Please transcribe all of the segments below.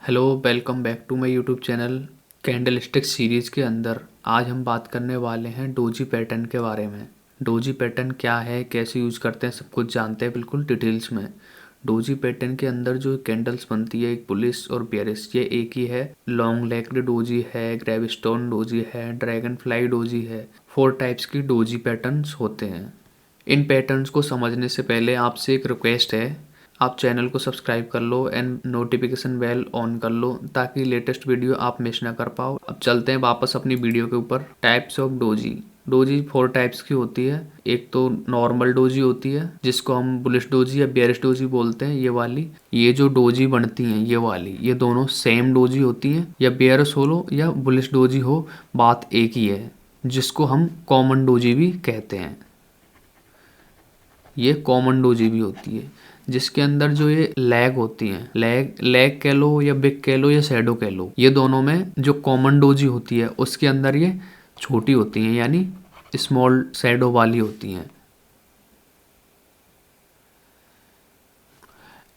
Hello, welcome back to my YouTube channel candlestick series के अंदर आज हम बात करने वाले हैं डोजी पैटर्न के बारे में। डोजी पैटर्न क्या है, कैसे यूज़ करते हैं, सब कुछ जानते हैं बिल्कुल डिटेल्स में। डोजी पैटर्न के अंदर जो कैंडल्स बनती है, एक बुलिश और बेयरिश, ये एक ही है। लॉन्ग लेग्ड डोजी है, ग्रेविस्टोन डोजी है, ड्रैगन फ्लाई डोजी है। 4 टाइप्स की डोजी पैटर्न्स होते हैं। इन पैटर्न्स को समझने से पहले आपसे एक रिक्वेस्ट है, आप चैनल को सब्सक्राइब कर लो एंड नोटिफिकेशन बेल ऑन कर लो ताकि लेटेस्ट वीडियो आप मिस ना कर पाओ। अब चलते हैं वापस अपनी वीडियो के ऊपर। Types of doji. Doji 4 types की होती है। एक तो नॉर्मल डोजी होती है जिसको हम बुलिश डोजी या बेयरिश डोजी बोलते हैं, ये वाली। ये जो डोजी बनती हैं ये वाली, ये दोनों सेम डोजी होती हैं। या बेयरिश हो लो या बुलिश डोजी हो, बात एक ही है, जिसको हम कॉमन डोजी भी कहते हैं। ये कॉमन डोजी भी होती है जिसके अंदर जो ये लैग होती हैं, लैग कह लो या बिग कह लो या शैडो कह लो, ये दोनों में जो कॉमन डोजी होती है उसके अंदर ये छोटी होती हैं, यानी स्मॉल शैडो वाली होती हैं।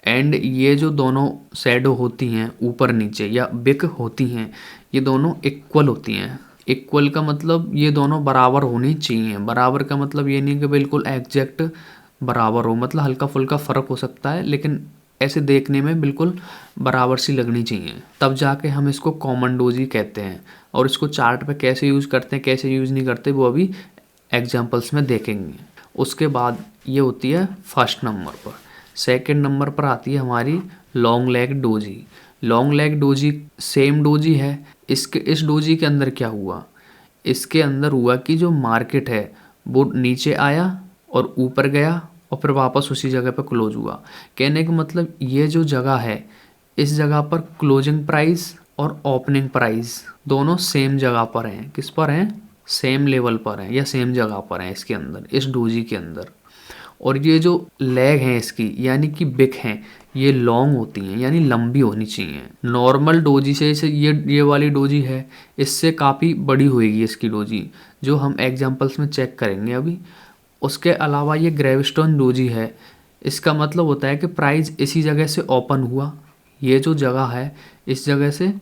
एंड ये जो दोनों शैडो होती हैं ऊपर नीचे या बिग होती हैं, ये दोनों इक्वल होती हैं। इक्वल का मतलब ये दोनों बराबर होनी चाहिए। बराबर का मतलब ये नहीं कि बिल्कुल एग्जैक्ट बराबर हो, मतलब हल्का फुल्का फ़र्क हो सकता है, लेकिन ऐसे देखने में बिल्कुल बराबर सी लगनी चाहिए, तब जाके हम इसको कॉमन डोजी कहते हैं। और इसको चार्ट पे कैसे यूज़ करते हैं, कैसे यूज़ नहीं करते, वो अभी एग्जांपल्स में देखेंगे। उसके बाद ये होती है फर्स्ट नंबर पर। सेकंड नंबर पर आती है हमारी long leg doji. Long leg doji same doji है। इस डोजी के अंदर क्या हुआ, इसके अंदर हुआ कि जो मार्केट है वो नीचे आया और ऊपर गया और फिर वापस उसी जगह पर क्लोज हुआ। कहने का मतलब ये जो जगह है, इस जगह पर क्लोजिंग प्राइस और ओपनिंग प्राइस दोनों सेम जगह पर हैं। किस पर हैं? सेम लेवल पर हैं या सेम जगह पर हैं इसके अंदर, इस डोजी के अंदर। और ये जो लेग हैं इसकी, यानी कि बिग हैं, ये लॉन्ग होती हैं, यानी लंबी होनी चाहिए। नॉर्मल डोजी से ये वाली डोजी है, इससे काफ़ी बड़ी होएगी इसकी डोजी, जो हम एग्जांपल्स में चेक करेंगे अभी। उसके अलावा ये ग्रेविस्टोन डोजी है। इसका मतलब होता है कि प्राइस इसी जगह से ओपन हुआ, ये जो जगह है इस जगह से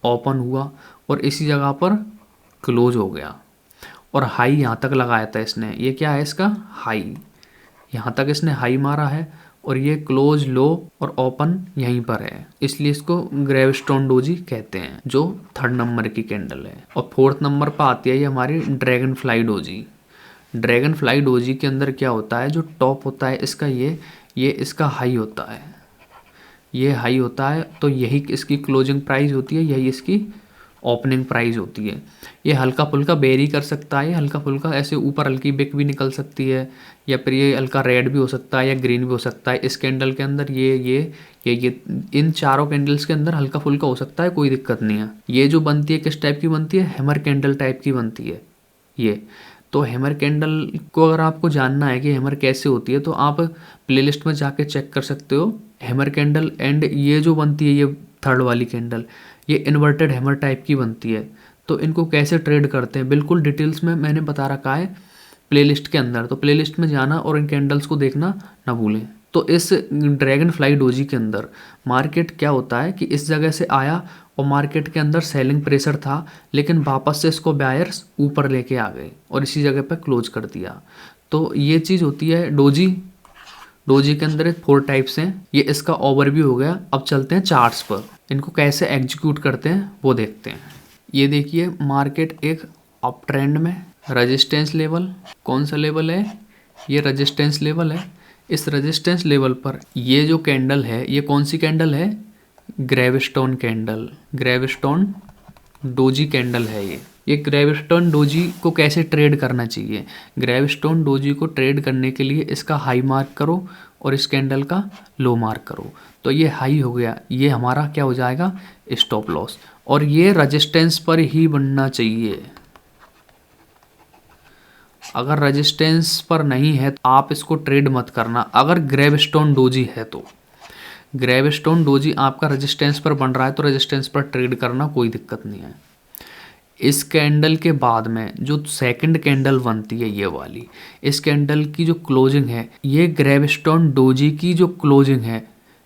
ओपन हुआ और इसी जगह पर क्लोज हो गया, और हाई यहाँ तक लगाया था इसने। ये क्या है इसका? हाई। यहाँ तक इसने हाई मारा है और ये क्लोज, लो और ओपन यहीं पर है, इसलिए इसको ग्रेविस्टोन डोजी कहते हैं, जो 3rd नंबर की कैंडल है। और 4th नंबर पर आती है ये हमारी dragon fly doji. Dragon fly doji के अंदर क्या होता है, जो टॉप होता है इसका, ये इसका हाई होता है, ये हाई होता है, तो यही इसकी क्लोजिंग प्राइस होती है, यही इसकी ओपनिंग प्राइस होती है। ये हल्का फुल्का वेरी कर सकता है, हल्का फुल्का ऐसे ऊपर हल्की बिक भी निकल सकती है, या फिर ये हल्का रेड भी हो सकता है या ग्रीन भी हो सकता है। इस कैंडल के अंदर ये इन चारों कैंडल्स के अंदर हल्का फुल्का हो सकता है, कोई दिक्कत नहीं है। ये जो बनती है किस टाइप की बनती है? हैमर कैंडल टाइप की बनती है ये। तो हैमर कैंडल को अगर आपको जानना है कि हैमर कैसे होती है, तो आप प्लेलिस्ट में जाके चेक कर सकते हो हैमर कैंडल। एंड ये जो बनती है, ये 3rd वाली कैंडल, ये इन्वर्टेड हैमर टाइप की बनती है। तो इनको कैसे ट्रेड करते हैं बिल्कुल डिटेल्स में मैंने बता रखा है प्लेलिस्ट के अंदर, तो प्लेलिस्ट में जाना और इन कैंडल्स को देखना ना भूलें। तो इस ड्रैगन फ्लाई डोजी के अंदर मार्केट क्या होता है कि इस जगह से आया और मार्केट के अंदर सेलिंग प्रेशर था, लेकिन वापस से इसको बायर्स ऊपर लेके आ गए और इसी जगह पर क्लोज कर दिया। तो ये चीज़ होती है डोजी। डोजी के अंदर 4 टाइप्स हैं, ये इसका ओवरव्यू हो गया। अब चलते हैं चार्ट्स पर, इनको कैसे एग्जीक्यूट करते हैं वो देखते हैं। ये देखिए मार्केट एक अप ट्रेंड में, रेजिस्टेंस लेवल, कौन सा लेवल है? ये रेजिस्टेंस लेवल है। इस रेजिस्टेंस लेवल पर ये जो कैंडल है, ये कौन सी कैंडल है? ग्रेविस्टोन कैंडल, ग्रेविस्टोन डोजी कैंडल है ये ग्रेविस्टोन डोजी को कैसे ट्रेड करना चाहिए? ग्रेविस्टोन डोजी को ट्रेड करने के लिए इसका हाई मार्क करो और इस कैंडल का लो मार्क करो, तो ये हाई हो गया, ये हमारा क्या हो जाएगा? Stop loss. और ये रेजिस्टेंस पर ही बनना चाहिए। अगर रेजिस्टेंस पर नहीं है तो आप इसको ट्रेड मत करना। अगर ग्रेविस्टोन डोजी है तो ग्रेविस्टोन डोजी आपका रेजिस्टेंस पर बन रहा है तो रेजिस्टेंस पर ट्रेड करना, कोई दिक्कत नहीं है। इस कैंडल के बाद में जो सेकंड कैंडल बनती है ये वाली, इस कैंडल की जो क्लोजिंग है, ये ग्रेविस्टोन डोजी की जो क्लोजिंग है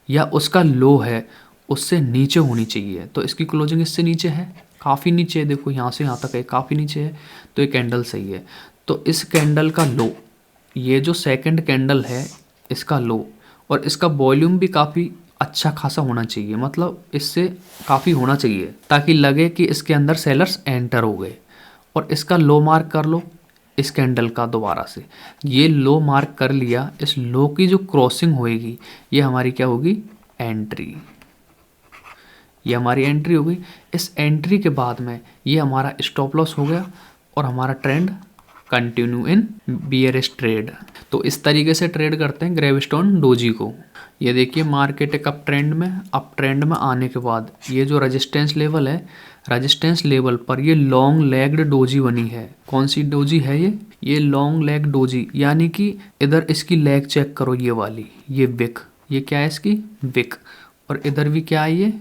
या उसका लो है, उससे नीचे होनी चाहिए। तो इसकी क्लोजिंग इससे नीचे है, काफ़ी नीचे है, देखो यहाँ से यहाँ तक है, काफ़ी नीचे है, तो ये कैंडल सही है। तो इस कैंडल का लो, ये जो सेकंड कैंडल है इसका लो, और इसका वॉल्यूम भी काफ़ी अच्छा खासा होना चाहिए, मतलब इससे काफ़ी होना चाहिए ताकि लगे कि इसके अंदर सेलर्स एंटर हो गए। और इसका लो मार्क कर लो इस कैंडल का दोबारा से, ये लो मार्क कर लिया, इस लो की जो क्रॉसिंग होएगी ये हमारी क्या होगी, एंट्री। ये हमारी एंट्री हो गई। इस एंट्री के बाद में ये हमारा स्टॉप लॉस हो गया और हमारा trend continue in bearish trade. तो इस तरीके से ट्रेड करते हैं ग्रेविस्टोन डोजी को। ये देखिए मार्केट एक अप ट्रेंड में आने के बाद ये जो रेजिस्टेंस लेवल है, रेजिस्टेंस लेवल पर ये लॉन्ग लेग्ड डोजी बनी है। कौन सी डोजी है ये लॉन्ग लेग डोजी, यानी कि इधर इसकी लेग चेक करो, ये वाली, ये विक, ये क्या है इसकी विक, और इधर भी क्या है ये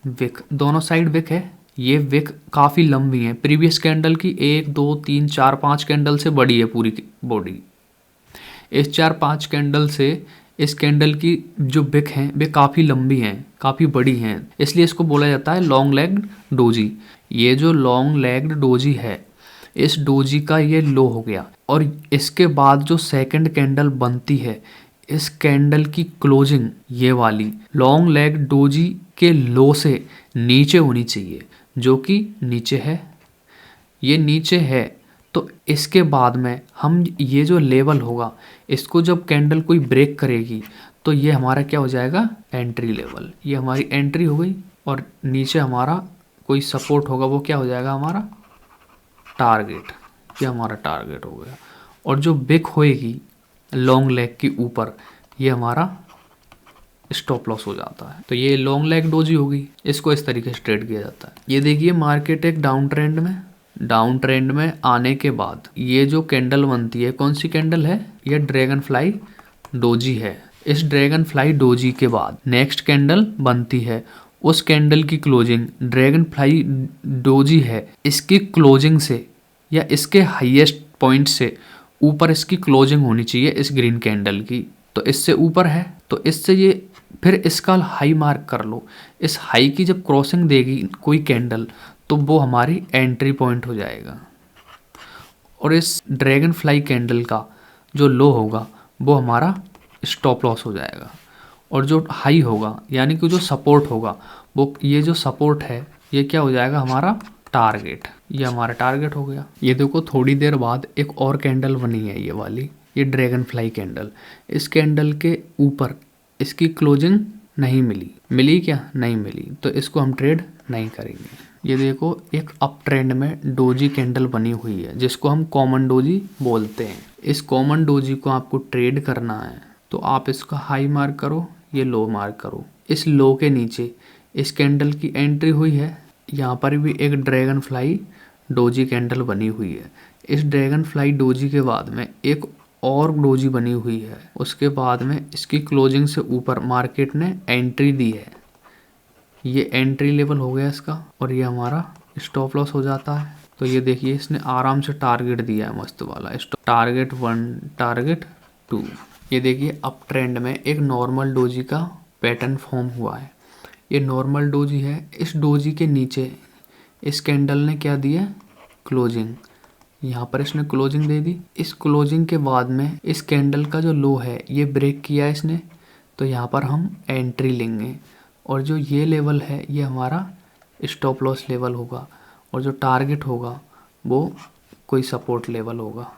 विक, दोनों साइड विक है। ये विक काफ़ी लंबी है, प्रीवियस कैंडल की 1 2 3 4 5 कैंडल से बड़ी है पूरी बॉडी। इस 4-5 कैंडल से इस कैंडल की जो विक हैं वे काफ़ी लंबी हैं, काफ़ी बड़ी हैं, इसलिए इसको बोला जाता है लॉन्ग लेग्ड डोजी। ये जो लॉन्ग लेग्ड डोजी है, इस डोजी का ये लो हो गया, और इसके बाद जो सेकंड कैंडल बनती है, इस कैंडल की क्लोजिंग ये वाली लॉन्ग लेग डोजी के लो से नीचे होनी चाहिए, जो कि नीचे है, ये नीचे है। तो इसके बाद में हम ये जो लेवल होगा, इसको जब कैंडल कोई ब्रेक करेगी तो ये हमारा क्या हो जाएगा, एंट्री लेवल। ये हमारी एंट्री हो गई, और नीचे हमारा कोई सपोर्ट होगा, वो क्या हो जाएगा हमारा टारगेट। ये हमारा टारगेट हो गया, और जो बिक होएगी लॉन्ग लेग के ऊपर, ये हमारा स्टॉप लॉस हो जाता है। तो ये लॉन्ग लेग डोजी होगी, इसको इस तरीके से ट्रेड किया जाता है। ये देखिए मार्केट एक डाउन ट्रेंड में आने के बाद ये जो कैंडल बनती है, कौन सी कैंडल है, ये ड्रैगन फ्लाई डोजी है। इस ड्रैगन फ्लाई डोजी के बाद नेक्स्ट कैंडल बनती है, उस कैंडल की क्लोजिंग ड्रैगन फ्लाई डोजी है, इसकी क्लोजिंग से या इसके हाईएस्ट पॉइंट से ऊपर इसकी क्लोजिंग होनी चाहिए इस ग्रीन कैंडल की। तो इससे ऊपर है, तो इससे ये फिर इसका हाई मार्क कर लो। इस हाई की जब क्रॉसिंग देगी कोई कैंडल, तो वो हमारी एंट्री पॉइंट हो जाएगा, और इस ड्रैगन फ्लाई कैंडल का जो लो होगा वो हमारा स्टॉप लॉस हो जाएगा, और जो हाई होगा यानी कि जो सपोर्ट होगा, वो ये जो सपोर्ट है ये क्या हो जाएगा हमारा टारगेट। ये हमारा टारगेट हो गया। ये देखो थोड़ी देर बाद एक और कैंडल बनी है, ये वाली, ये ड्रैगन फ्लाई कैंडल। इस कैंडल के ऊपर इसकी क्लोजिंग नहीं मिली क्या, नहीं मिली, तो इसको हम ट्रेड नहीं करेंगे। ये देखो एक अप ट्रेंड में डोजी कैंडल बनी हुई है, जिसको हम कॉमन डोजी बोलते हैं। इस कॉमन डोजी को आपको ट्रेड करना है, तो आप इसका हाई मार्क करो, ये लो मार्क करो। इस लो के नीचे इस कैंडल की एंट्री हुई है, यहाँ पर भी एक ड्रैगन फ्लाई डोजी कैंडल बनी हुई है। इस ड्रैगन फ्लाई डोजी के बाद में एक और डोजी बनी हुई है, उसके बाद में इसकी क्लोजिंग से ऊपर मार्केट ने एंट्री दी है, ये एंट्री लेवल हो गया इसका, और ये हमारा स्टॉप लॉस हो जाता है। तो ये देखिए इसने आराम से टारगेट दिया है मस्त वाला, टारगेट 1 टारगेट 2। ये देखिए अप ट्रेंड में एक नॉर्मल डोजी का पैटर्न फॉर्म हुआ है, ये नॉर्मल डोजी है। इस डोजी के नीचे इस कैंडल ने क्या दिया, क्लोजिंग, यहाँ पर इसने क्लोजिंग दे दी। इस क्लोजिंग के बाद में इस कैंडल का जो लो है ये ब्रेक किया इसने, तो यहाँ पर हम एंट्री लेंगे, और जो ये लेवल है ये हमारा स्टॉप लॉस लेवल होगा, और जो टारगेट होगा वो कोई सपोर्ट लेवल होगा,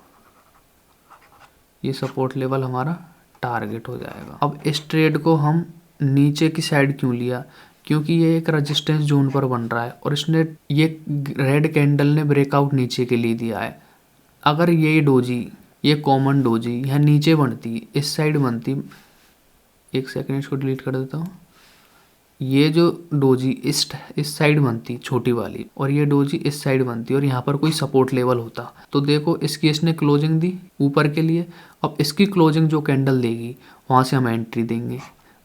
ये सपोर्ट लेवल हमारा टारगेट हो जाएगा। अब इस ट्रेड को हम नीचे की साइड क्यों लिया, क्योंकि ये एक रेजिस्टेंस जोन पर बन रहा है, और इसने ये रेड कैंडल ने ब्रेकआउट नीचे के लिए दिया है। अगर ये डोजी, ये कॉमन डोजी यहाँ नीचे बनती, इस साइड बनती, एक सेकंड इसको डिलीट कर देता हूँ, ये जो डोजी इस साइड बनती छोटी वाली, और ये डोजी इस साइड बनती, और यहाँ पर कोई सपोर्ट लेवल होता, तो देखो इसकी इसने क्लोजिंग दी ऊपर के लिए। अब इसकी क्लोजिंग जो कैंडल देगी वहाँ से हम एंट्री देंगे,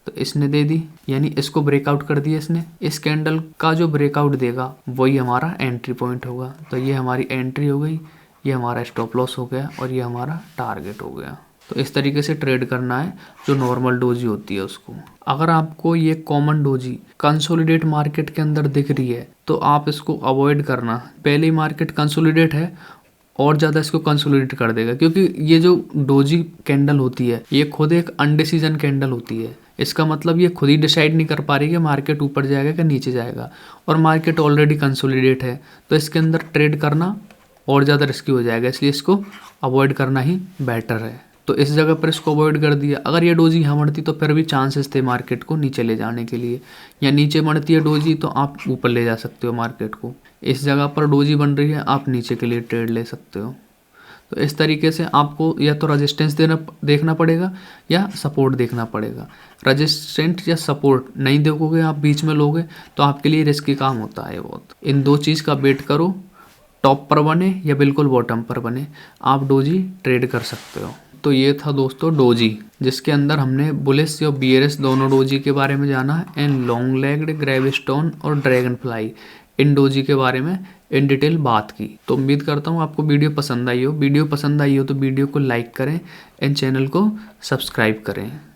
तो इसने दे दी, यानी इसको ब्रेकआउट कर दिया इसने। इस कैंडल का जो ब्रेकआउट देगा वही हमारा एंट्री पॉइंट होगा, तो ये हमारी एंट्री हो गई, ये हमारा स्टॉप लॉस हो गया, और ये हमारा टारगेट हो गया। तो इस तरीके से ट्रेड करना है जो नॉर्मल डोजी होती है उसको। अगर आपको ये कॉमन डोजी कंसोलिडेट मार्केट के अंदर दिख रही है तो आप इसको अवॉइड करना। पहले ही मार्केट कंसोलिडेट है और ज़्यादा इसको कंसोलिडेट कर देगा, क्योंकि ये जो डोजी कैंडल होती है ये खुद एक अनडिसीजन कैंडल होती है। इसका मतलब ये खुद ही डिसाइड नहीं कर पा रही कि मार्केट ऊपर जाएगा कि नीचे जाएगा, और मार्केट ऑलरेडी कंसोलिडेट है, तो इसके अंदर ट्रेड करना और ज़्यादा रिस्की हो जाएगा, इसलिए इसको अवॉइड करना ही बेटर है। तो इस जगह पर इसको अवॉइड कर दिया। अगर ये डोजी यहाँ बढ़ती तो फिर भी चांसेस थे मार्केट को नीचे ले जाने के लिए, या नीचे बढ़ती है डोजी तो आप ऊपर ले जा सकते हो मार्केट को। इस जगह पर डोजी बन रही है, आप नीचे के लिए ट्रेड ले सकते हो। तो इस तरीके से आपको या तो रेजिस्टेंस देखना पड़ेगा या सपोर्ट देखना पड़ेगा। रेजिस्टेंस या सपोर्ट नहीं देखोगे आप, बीच में लोगे, तो आपके लिए रिस्की काम होता है बहुत। इन दो चीज़ का वेट करो, टॉप पर बने या बिल्कुल बॉटम पर बने, आप डोजी ट्रेड कर सकते हो। तो ये था दोस्तों डोजी, जिसके अंदर हमने बुलिश और बियरिश दोनों डोजी के बारे में जाना है, एंड लॉन्ग लेग्ड, ग्रेविस्टोन और ड्रैगन फ्लाई, इन डोजी के बारे में इन डिटेल बात की। तो उम्मीद करता हूँ आपको वीडियो पसंद आई हो। वीडियो पसंद आई हो तो वीडियो को लाइक करें एंड चैनल को सब्सक्राइब करें।